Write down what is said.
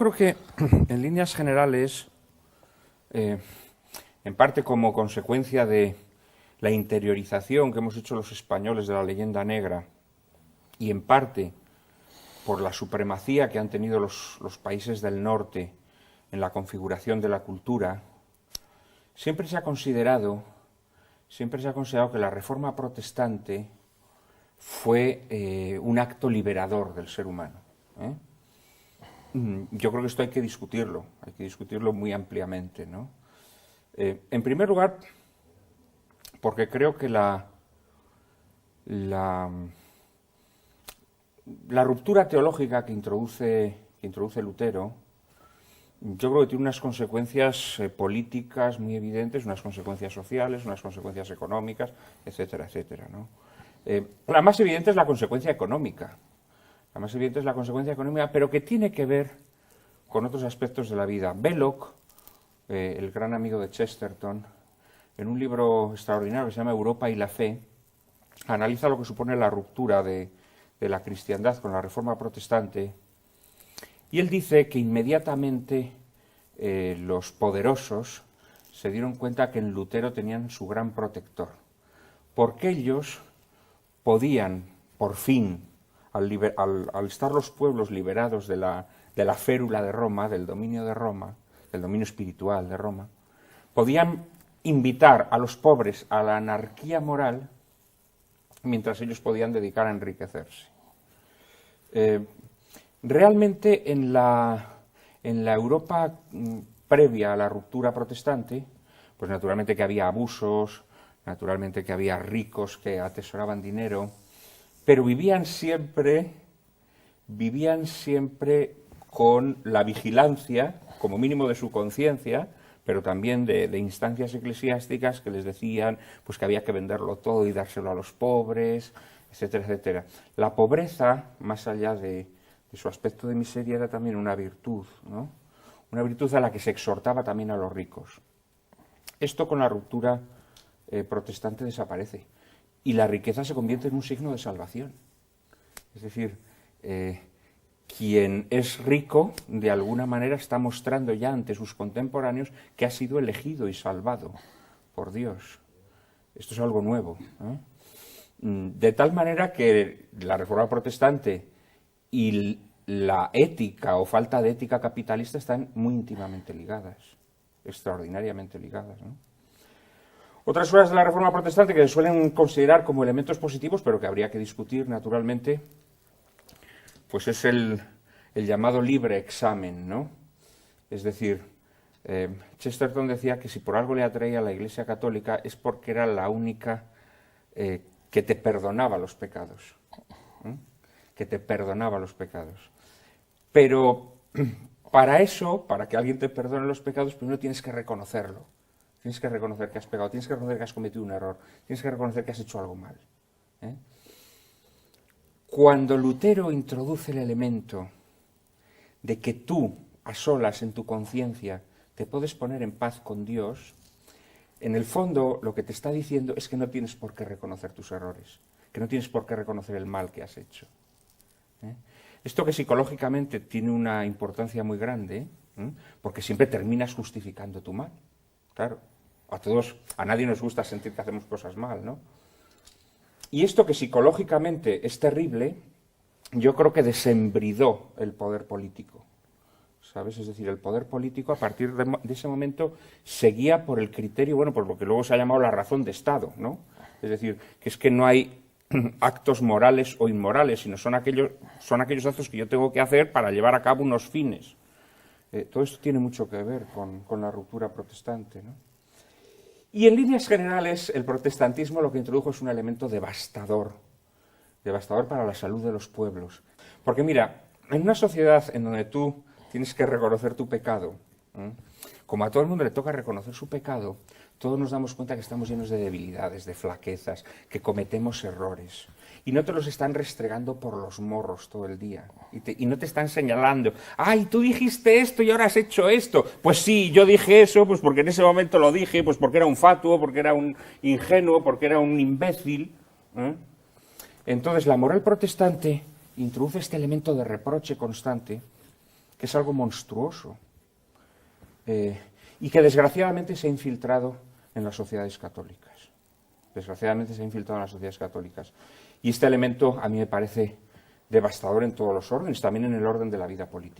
Creo que, en líneas generales, en parte como consecuencia de la interiorización que hemos hecho los españoles de la leyenda negra y en parte por la supremacía que han tenido los países del norte en la configuración de la cultura, siempre se ha considerado que la Reforma protestante fue un acto liberador del ser humano. Yo creo que esto hay que discutirlo muy ampliamente, ¿no? En primer lugar, porque creo que la ruptura teológica que introduce Lutero, yo creo que tiene unas consecuencias políticas muy evidentes, unas consecuencias sociales, unas consecuencias económicas, etcétera, etcétera, ¿no? La más evidente es la consecuencia económica. Pero que tiene que ver con otros aspectos de la vida. Belloc, el gran amigo de Chesterton, en un libro extraordinario que se llama Europa y la fe, analiza lo que supone la ruptura de la cristiandad con la Reforma protestante, y él dice que inmediatamente los poderosos se dieron cuenta que en Lutero tenían su gran protector, porque ellos podían, por fin, al estar los pueblos liberados de la férula de Roma, del dominio espiritual de Roma, podían invitar a los pobres a la anarquía moral mientras ellos podían dedicar a enriquecerse. Realmente en la Europa previa a la ruptura protestante, pues naturalmente que había abusos, naturalmente que había ricos que atesoraban dinero, pero vivían siempre con la vigilancia, como mínimo de su conciencia, pero también de instancias eclesiásticas que les decían pues que había que venderlo todo y dárselo a los pobres, etcétera, etcétera. La pobreza, más allá de su aspecto de miseria, era también una virtud, ¿no? Una virtud a la que se exhortaba también a los ricos. Esto con la ruptura protestante desaparece y la riqueza se convierte en un signo de salvación. Es decir, quien es rico, de alguna manera está mostrando ya ante sus contemporáneos que ha sido elegido y salvado por Dios. Esto es algo nuevo, ¿eh? De tal manera que la Reforma protestante y la ética o falta de ética capitalista están muy íntimamente ligadas, extraordinariamente ligadas, ¿no? Otras cosas de la Reforma protestante que se suelen considerar como elementos positivos, pero que habría que discutir naturalmente, pues es el llamado libre examen, ¿no? Es decir, Chesterton decía que si por algo le atraía a la Iglesia Católica es porque era la única que te perdonaba los pecados. Que te perdonaba los pecados. Pero para eso, para que alguien te perdone los pecados, primero tienes que reconocerlo. Tienes que reconocer que has pecado, tienes que reconocer que has cometido un error, tienes que reconocer que has hecho algo mal. Cuando Lutero introduce el elemento de que tú, a solas en tu conciencia, te puedes poner en paz con Dios, en el fondo lo que te está diciendo es que no tienes por qué reconocer tus errores, que no tienes por qué reconocer el mal que has hecho. Esto que psicológicamente tiene una importancia muy grande, porque siempre terminas justificando tu mal. Claro, a nadie nos gusta sentir que hacemos cosas mal, ¿no? Y esto que psicológicamente es terrible, yo creo que desembridó el poder político, ¿sabes? Es decir, el poder político a partir de ese momento seguía por el criterio, bueno, por lo que luego se ha llamado la razón de Estado, ¿no? Es decir, que es que no hay actos morales o inmorales, sino son aquellos actos que yo tengo que hacer para llevar a cabo unos fines. Todo esto tiene mucho que ver con la ruptura protestante, ¿no? Y en líneas generales, el protestantismo lo que introdujo es un elemento devastador para la salud de los pueblos. Porque mira, en una sociedad en donde tú tienes que reconocer tu pecado, como a todo el mundo le toca reconocer su pecado, todos nos damos cuenta que estamos llenos de debilidades, de flaquezas, que cometemos errores. Y no te los están restregando por los morros todo el día. Y no te están señalando, ¡ay, tú dijiste esto y ahora has hecho esto! Pues sí, yo dije eso, pues porque en ese momento lo dije, pues porque era un fatuo, porque era un ingenuo, porque era un imbécil. Entonces la moral protestante introduce este elemento de reproche constante que es algo monstruoso y que desgraciadamente se ha infiltrado en las sociedades católicas. Desgraciadamente se ha infiltrado en las sociedades católicas. Y este elemento a mí me parece devastador en todos los órdenes, también en el orden de la vida política.